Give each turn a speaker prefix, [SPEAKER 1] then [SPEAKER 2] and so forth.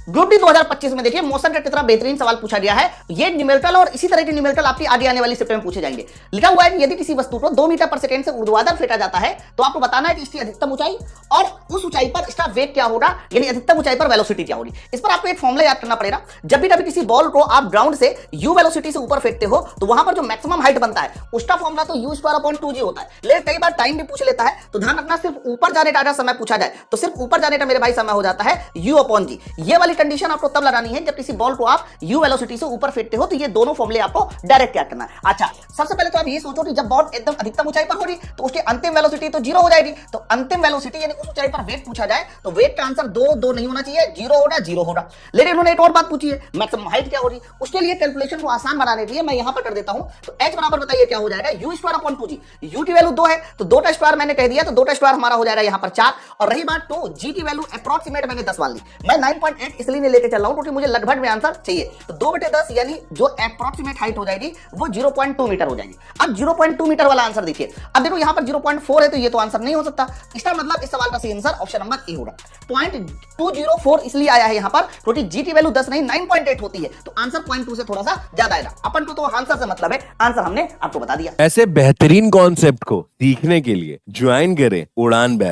[SPEAKER 1] Group D 2025 में देखिए motion rate की तरह बेहतरीन सवाल पूछा गया है। ये न्यूमेरिकल और इसी तरह के न्यूमेरिकल आपकी आगे आने वाली शिफ्ट में पूछे जाएंगे। लिखा हुआ है कि यदि किसी वस्तु को 2 मीटर पर सेकंड से ऊर्ध्वाधर फेंका जाता है तो आपको बताना है कि इसकी अधिकतम ऊंचाई और उस ऊंचाई पर इसका वेग क्या होगा, यानी अधिकतम ऊंचाई पर वेलोसिटी क्या होगी। इस पर आपको एक फॉर्मूला याद करना पड़ेगा। जब भी कभी किसी बॉल को आप ग्राउंड से u वेलोसिटी से ऊपर फेंकते हो तो वहां पर जो मैक्सिमम हाइट बनता है उसका फॉर्मूला तो u²/2g होता है। लेकिन कई बार टाइम भी पूछ लेता है, तो ध्यान रखना सिर्फ ऊपर जाने का अगर समय पूछा जाए तो सिर्फ ऊपर जाने का मेरे भाई समय हो जाता है u/g। ये वाली कंडीशन आपको तब लगानी है जब किसी बॉल को आप u वेलोसिटी से ऊपर फेंकते हो, तो ये दोनों फॉर्मूले आपको डायरेक्ट याद करना है। अच्छा, सबसे पहले तो आप ये सोचो कि जब बॉल एकदम अधिकतम ऊंचाई पर होगी तो उसकी अंतिम वेलोसिटी तो 0 हो जाएगी। तो अंतिम वेलोसिटी यानी उस ऊंचाई पर वेग पूछा जाए तो वेग का आंसर 2 नहीं होना चाहिए, 0 होगा, 0 होगा। लेकिन उन्होंने एक और बात पूछी है, मैक्सिमम हाइट क्या होगी। उसके लिए कैलकुलेशन को आसान बनाने के लिए मैं यहां पर कर देता हूं। तो h बराबर बताइए क्या हो जाएगा, u²/2g। u की वैल्यू 2 है तो 2 का स्क्वायर मैंने कह दिया, तो 2 का स्क्वायर हमारा हो जाएगा यहां पर 4। और रही बात तो g की वैल्यू अप्रॉक्सीमेट मैंने 10 मान ली। मैं 9.8 इसलिए नहीं लेके चल रहा हूं क्योंकि मुझे लगभग में आंसर चाहिए। तो 2/10 यानी जो अप्रॉक्सीमेट हाइट हो जाएगी वो 0.2 मीटर हो जाएगी। अब 0.2 मीटर वाला आंसर देखिए। अब देखो यहां पर 0.4 है तो ये तो आंसर नहीं हो सकता। इसका मतलब इस सवाल का सही आंसर ऑप्शन नंबर ए होगा। 0.204 इसलिए आया है यहां पर क्योंकि g की वैल्यू 10 नहीं 9.8 होती है, तो आंसर 0.2 से थोड़ा सा ज्यादा आएगा। अपन को तो आंसर से मतलब है, आंसर हमने आपको बता दिया।
[SPEAKER 2] ऐसे बेहतरीन कॉन्सेप्ट को सीखने के लिए ज्वाइन करें उड़ान बैच।